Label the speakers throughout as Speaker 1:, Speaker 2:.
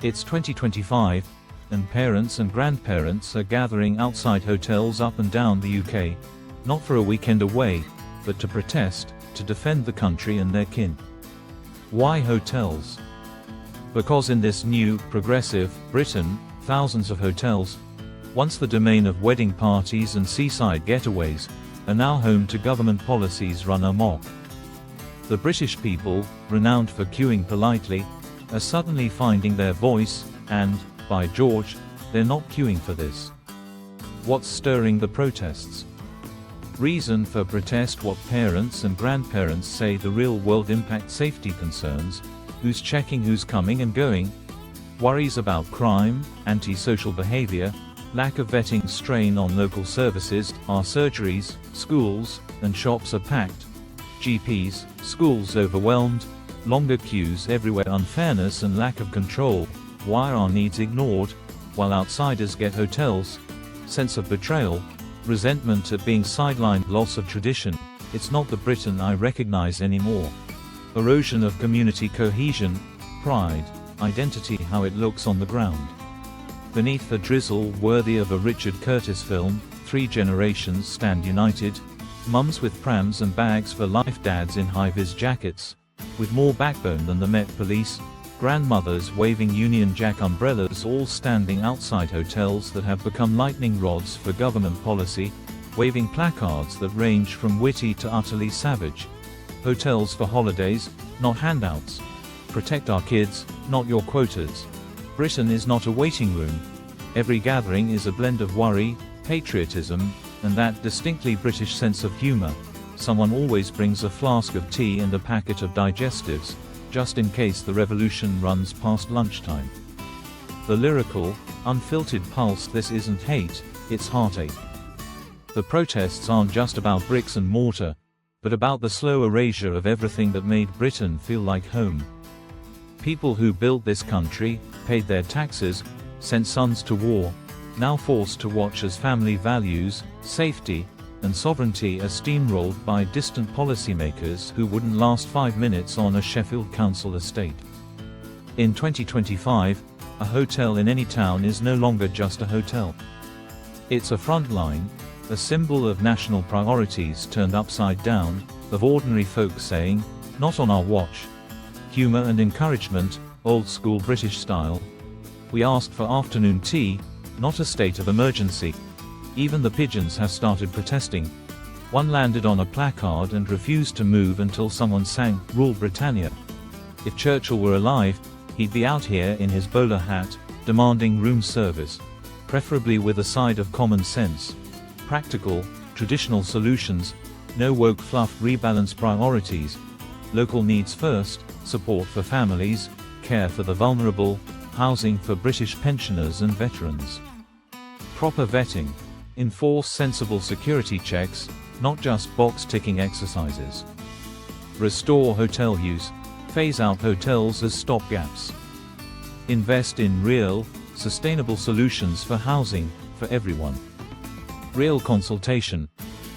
Speaker 1: It's 2025, and parents and grandparents are gathering outside hotels up and down the UK, not for a weekend away, but to protest, to defend the country and their kin. Why hotels? Because in this new, progressive Britain, thousands of hotels, once the domain of wedding parties and seaside getaways, are now home to government policies run amok. The British people, renowned for queuing politely, are suddenly finding their voice, and, by George, they're not queuing for this. What's stirring the protests? Reason for protest: what parents and grandparents say the real-world impact: safety concerns, who's checking who's coming and going, worries about crime, antisocial behavior, lack of vetting, strain on local services, our surgeries, schools, and shops are packed, GPs, schools overwhelmed, longer queues everywhere, unfairness and lack of control, why are our needs ignored, while outsiders get hotels, sense of betrayal, resentment at being sidelined, loss of tradition, it's not the Britain I recognize anymore, erosion of community cohesion, pride, identity, how it looks on the ground. Beneath the drizzle worthy of a Richard Curtis film, three generations stand united, mums with prams and bags for life, dads in high-vis jackets, with more backbone than the Met Police, grandmothers waving Union Jack umbrellas, all standing outside hotels that have become lightning rods for government policy, waving placards that range from witty to utterly savage. Hotels for holidays, not handouts. Protect our kids, not your quotas. Britain is not a waiting room. Every gathering is a blend of worry, patriotism, and that distinctly British sense of humour. Someone always brings a flask of tea and a packet of digestives, just in case the revolution runs past lunchtime. The lyrical, unfiltered pulse: this isn't hate, it's heartache. The protests aren't just about bricks and mortar, but about the slow erasure of everything that made Britain feel like home. People who built this country, paid their taxes, sent sons to war, now forced to watch as family values, safety, and sovereignty are steamrolled by distant policymakers who wouldn't last 5 minutes on a Sheffield Council estate. In 2025, a hotel in any town is no longer just a hotel. It's a front line, a symbol of national priorities turned upside down, of ordinary folk saying, "Not on our watch." Humour and encouragement, old-school British style. We asked for afternoon tea, not a state of emergency. Even the pigeons have started protesting. One landed on a placard and refused to move until someone sang, "Rule Britannia." If Churchill were alive, he'd be out here in his bowler hat, demanding room service. Preferably with a side of common sense. Practical, traditional solutions, no woke fluff, rebalance priorities. Local needs first, support for families, care for the vulnerable, housing for British pensioners and veterans. Proper vetting. Enforce sensible security checks, not just box-ticking exercises. Restore hotel use. Phase out hotels as stopgaps. Invest in real, sustainable solutions for housing, for everyone. Real consultation.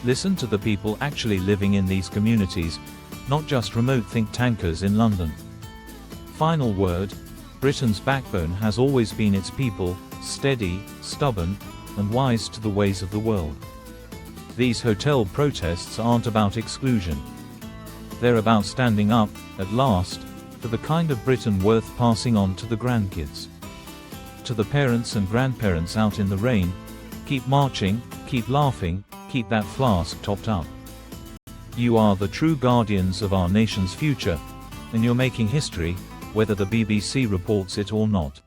Speaker 1: Listen to the people actually living in these communities, not just remote think tankers in London. Final word: Britain's backbone has always been its people, steady, stubborn, and wise to the ways of the world. These hotel protests aren't about exclusion. They're about standing up, at last, for the kind of Britain worth passing on to the grandkids. To the parents and grandparents out in the rain, keep marching, keep laughing, keep that flask topped up. You are the true guardians of our nation's future, and you're making history, whether the BBC reports it or not.